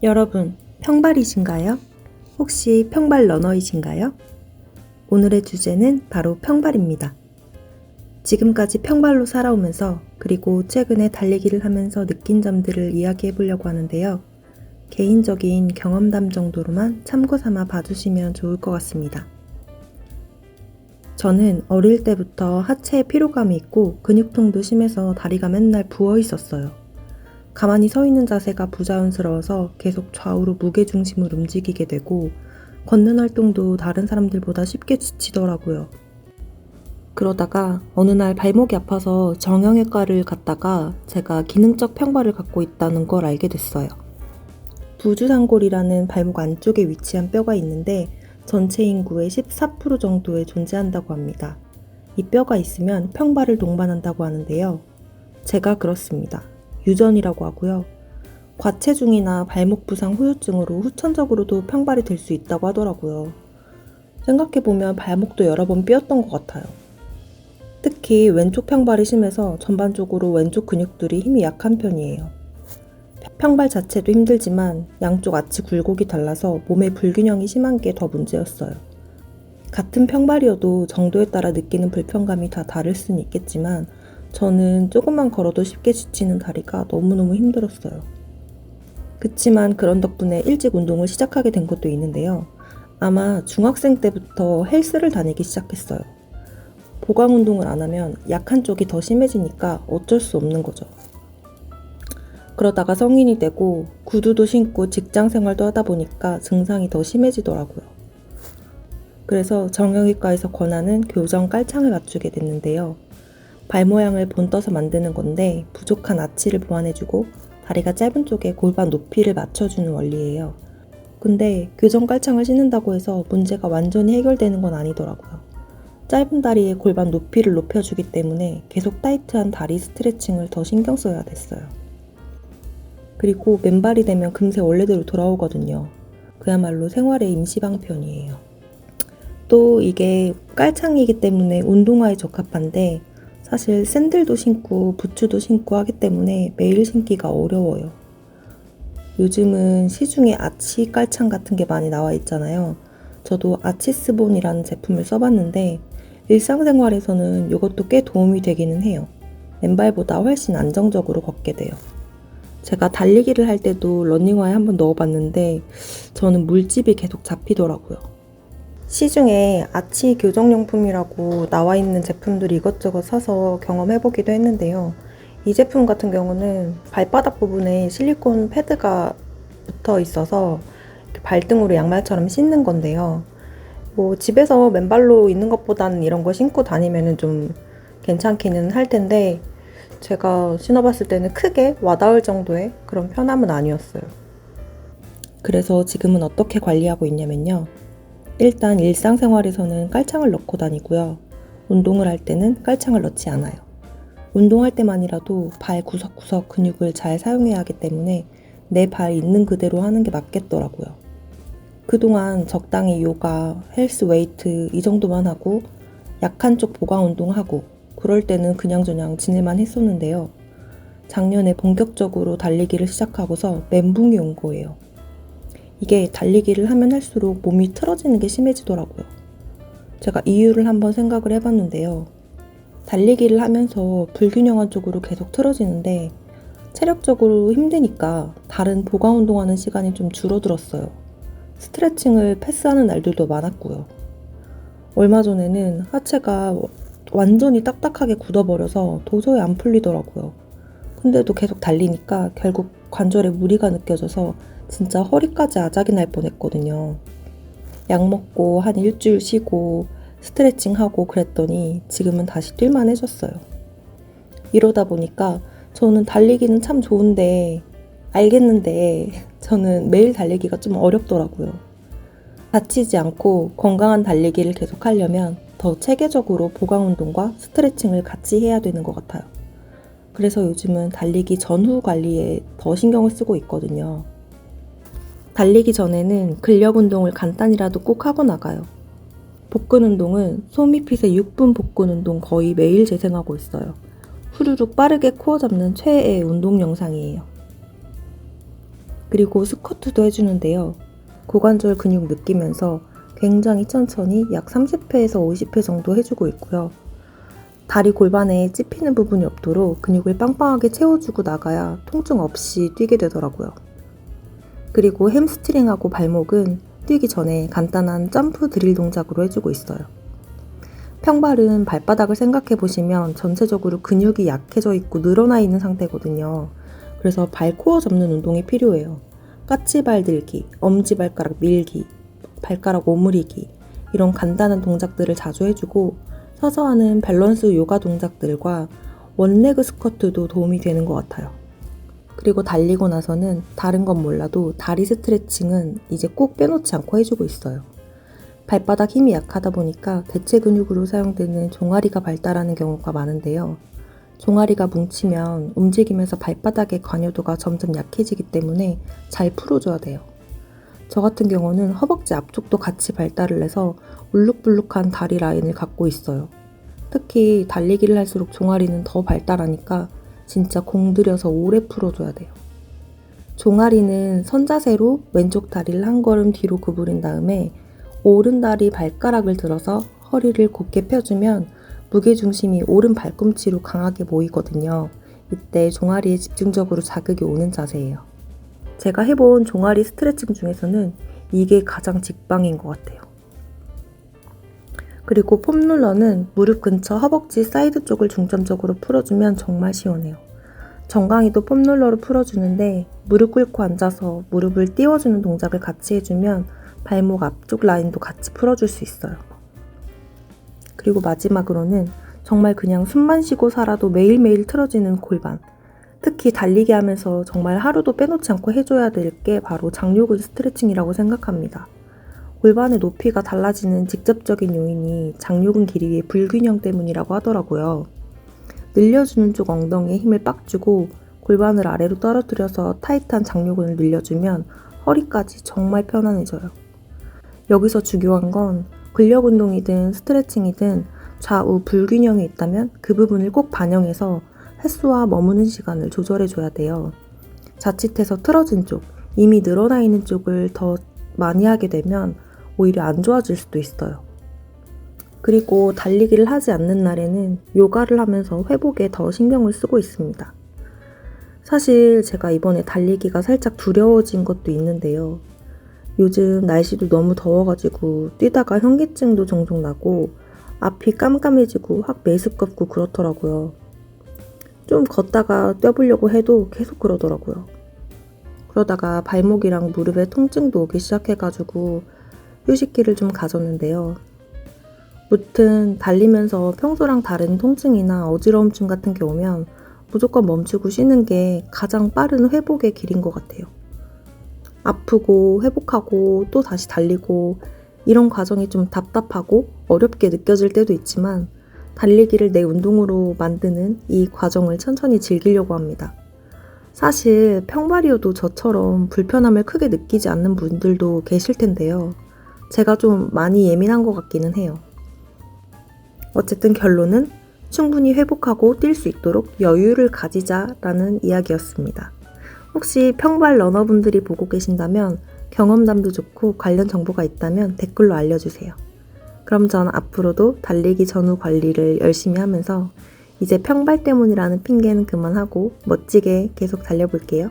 여러분, 평발이신가요? 혹시 평발 러너이신가요? 오늘의 주제는 바로 평발입니다. 지금까지 평발로 살아오면서 그리고 최근에 달리기를 하면서 느낀 점들을 이야기해 보려고 하는데요. 개인적인 경험담 정도로만 참고 삼아 봐주시면 좋을 것 같습니다. 저는 어릴 때부터 하체에 피로감이 있고 근육통도 심해서 다리가 맨날 부어 있었어요. 가만히 서 있는 자세가 부자연스러워서 계속 좌우로 무게중심을 움직이게 되고 걷는 활동도 다른 사람들보다 쉽게 지치더라고요. 그러다가 어느 날 발목이 아파서 정형외과를 갔다가 제가 기능적 평발을 갖고 있다는 걸 알게 됐어요. 부주상골이라는 발목 안쪽에 위치한 뼈가 있는데 전체 인구의 14% 정도에 존재한다고 합니다. 이 뼈가 있으면 평발을 동반한다고 하는데요. 제가 그렇습니다. 유전이라고 하고요. 과체중이나 발목 부상 후유증으로 후천적으로도 평발이 될 수 있다고 하더라고요. 생각해보면 발목도 여러 번 삐었던 것 같아요. 특히 왼쪽 평발이 심해서 전반적으로 왼쪽 근육들이 힘이 약한 편이에요. 평발 자체도 힘들지만 양쪽 아치 굴곡이 달라서 몸의 불균형이 심한 게 더 문제였어요. 같은 평발이어도 정도에 따라 느끼는 불편감이 다 다를 수는 있겠지만 저는 조금만 걸어도 쉽게 지치는 다리가 너무너무 힘들었어요. 그치만 그런 덕분에 일찍 운동을 시작하게 된 것도 있는데요. 아마 중학생 때부터 헬스를 다니기 시작했어요. 보강 운동을 안 하면 약한 쪽이 더 심해지니까 어쩔 수 없는 거죠. 그러다가 성인이 되고 구두도 신고 직장 생활도 하다 보니까 증상이 더 심해지더라고요. 그래서 정형외과에서 권하는 교정 깔창을 맞추게 됐는데요. 발 모양을 본떠서 만드는 건데 부족한 아치를 보완해주고 다리가 짧은 쪽에 골반 높이를 맞춰주는 원리예요. 근데 교정 깔창을 신는다고 해서 문제가 완전히 해결되는 건 아니더라고요. 짧은 다리에 골반 높이를 높여주기 때문에 계속 타이트한 다리 스트레칭을 더 신경 써야 됐어요. 그리고 맨발이 되면 금세 원래대로 돌아오거든요. 그야말로 생활의 임시방편이에요. 또 이게 깔창이기 때문에 운동화에 적합한데 사실 샌들도 신고 부츠도 신고 하기 때문에 매일 신기가 어려워요. 요즘은 시중에 아치 깔창 같은 게 많이 나와 있잖아요. 저도 아치스본이라는 제품을 써봤는데 일상생활에서는 이것도 꽤 도움이 되기는 해요. 맨발보다 훨씬 안정적으로 걷게 돼요. 제가 달리기를 할 때도 러닝화에 한번 넣어봤는데 저는 물집이 계속 잡히더라고요. 시중에 아치 교정용품이라고 나와 있는 제품들이 이것저것 사서 경험해보기도 했는데요. 이 제품 같은 경우는 발바닥 부분에 실리콘 패드가 붙어 있어서 발등으로 양말처럼 신는 건데요. 집에서 맨발로 있는 것보다는 이런 거 신고 다니면 좀 괜찮기는 할 텐데 제가 신어봤을 때는 크게 와닿을 정도의 그런 편함은 아니었어요. 그래서 지금은 어떻게 관리하고 있냐면요. 일단 일상생활에서는 깔창을 넣고 다니고요. 운동을 할 때는 깔창을 넣지 않아요. 운동할 때만이라도 발 구석구석 근육을 잘 사용해야 하기 때문에 내 발 있는 그대로 하는 게 맞겠더라고요. 그동안 적당히 요가, 헬스 웨이트 이 정도만 하고 약한 쪽 보강 운동하고 그럴 때는 그냥저냥 지낼만 했었는데요. 작년에 본격적으로 달리기를 시작하고서 멘붕이 온 거예요. 이게 달리기를 하면 할수록 몸이 틀어지는 게 심해지더라고요. 제가 이유를 한번 생각을 해봤는데요. 달리기를 하면서 불균형한 쪽으로 계속 틀어지는데 체력적으로 힘드니까 다른 보강 운동하는 시간이 좀 줄어들었어요. 스트레칭을 패스하는 날들도 많았고요. 얼마 전에는 하체가 완전히 딱딱하게 굳어버려서 도저히 안 풀리더라고요. 근데도 계속 달리니까 결국 관절에 무리가 느껴져서 진짜 허리까지 아작이 날 뻔했거든요. 약 먹고 한 일주일 쉬고 스트레칭하고 그랬더니 지금은 다시 뛸만해졌어요. 이러다 보니까 저는 달리기는 참 좋은데 알겠는데 저는 매일 달리기가 좀 어렵더라고요. 다치지 않고 건강한 달리기를 계속 하려면 더 체계적으로 보강 운동과 스트레칭을 같이 해야 되는 것 같아요. 그래서 요즘은 달리기 전후 관리에 더 신경을 쓰고 있거든요. 달리기 전에는 근력 운동을 간단히라도 꼭 하고 나가요. 복근 운동은 소미핏의 6분 복근 운동 거의 매일 재생하고 있어요. 후루룩 빠르게 코어 잡는 최애의 운동 영상이에요. 그리고 스쿼트도 해주는데요. 고관절 근육 느끼면서 굉장히 천천히 약 30회에서 50회 정도 해주고 있고요. 다리 골반에 찝히는 부분이 없도록 근육을 빵빵하게 채워주고 나가야 통증 없이 뛰게 되더라고요. 그리고 햄스트링하고 발목은 뛰기 전에 간단한 점프 드릴 동작으로 해주고 있어요. 평발은 발바닥을 생각해 보시면 전체적으로 근육이 약해져 있고 늘어나 있는 상태거든요. 그래서 발코어 접는 운동이 필요해요. 까치발 들기, 엄지발가락 밀기, 발가락 오므리기 이런 간단한 동작들을 자주 해주고 서서 하는 밸런스 요가 동작들과 원레그 스쿼트도 도움이 되는 것 같아요. 그리고 달리고 나서는 다른 건 몰라도 다리 스트레칭은 이제 꼭 빼놓지 않고 해주고 있어요. 발바닥 힘이 약하다 보니까 대체 근육으로 사용되는 종아리가 발달하는 경우가 많은데요. 종아리가 뭉치면 움직이면서 발바닥의 관여도가 점점 약해지기 때문에 잘 풀어줘야 돼요. 저 같은 경우는 허벅지 앞쪽도 같이 발달을 해서 울룩불룩한 다리 라인을 갖고 있어요. 특히 달리기를 할수록 종아리는 더 발달하니까 진짜 공들여서 오래 풀어줘야 돼요. 종아리는 선자세로 왼쪽 다리를 한 걸음 뒤로 구부린 다음에 오른 다리 발가락을 들어서 허리를 곧게 펴주면 무게중심이 오른 발꿈치로 강하게 모이거든요. 이때 종아리에 집중적으로 자극이 오는 자세예요. 제가 해본 종아리 스트레칭 중에서는 이게 가장 직방인 것 같아요. 그리고 폼롤러는 무릎 근처 허벅지 사이드 쪽을 중점적으로 풀어주면 정말 시원해요. 정강이도 폼롤러로 풀어주는데 무릎 꿇고 앉아서 무릎을 띄워주는 동작을 같이 해주면 발목 앞쪽 라인도 같이 풀어줄 수 있어요. 그리고 마지막으로는 정말 그냥 숨만 쉬고 살아도 매일매일 틀어지는 골반. 특히 달리기 하면서 정말 하루도 빼놓지 않고 해줘야 될 게 바로 장요근 스트레칭이라고 생각합니다. 골반의 높이가 달라지는 직접적인 요인이 장요근 길이의 불균형 때문이라고 하더라고요. 늘려주는 쪽 엉덩이에 힘을 빡 주고 골반을 아래로 떨어뜨려서 타이트한 장요근을 늘려주면 허리까지 정말 편안해져요. 여기서 중요한 건 근력 운동이든 스트레칭이든 좌우 불균형이 있다면 그 부분을 꼭 반영해서 횟수와 머무는 시간을 조절해줘야 돼요. 자칫해서 틀어진 쪽, 이미 늘어나 있는 쪽을 더 많이 하게 되면 오히려 안 좋아질 수도 있어요. 그리고 달리기를 하지 않는 날에는 요가를 하면서 회복에 더 신경을 쓰고 있습니다. 사실 제가 이번에 달리기가 살짝 두려워진 것도 있는데요. 요즘 날씨도 너무 더워가지고 뛰다가 현기증도 종종 나고 앞이 깜깜해지고 확 메스껍고 그렇더라고요. 좀 걷다가 뛰어보려고 해도 계속 그러더라고요. 그러다가 발목이랑 무릎에 통증도 오기 시작해가지고 휴식기를 좀 가졌는데요. 무튼 달리면서 평소랑 다른 통증이나 어지러움증 같은 게 오면 무조건 멈추고 쉬는 게 가장 빠른 회복의 길인 것 같아요. 아프고 회복하고 또 다시 달리고 이런 과정이 좀 답답하고 어렵게 느껴질 때도 있지만 달리기를 내 운동으로 만드는 이 과정을 천천히 즐기려고 합니다. 사실 평발이어도 저처럼 불편함을 크게 느끼지 않는 분들도 계실 텐데요. 제가 좀 많이 예민한 것 같기는 해요. 어쨌든 결론은 충분히 회복하고 뛸 수 있도록 여유를 가지자라는 이야기였습니다. 혹시 평발 러너분들이 보고 계신다면 경험담도 좋고 관련 정보가 있다면 댓글로 알려주세요. 그럼 전 앞으로도 달리기 전후 관리를 열심히 하면서 이제 평발 때문이라는 핑계는 그만하고 멋지게 계속 달려볼게요.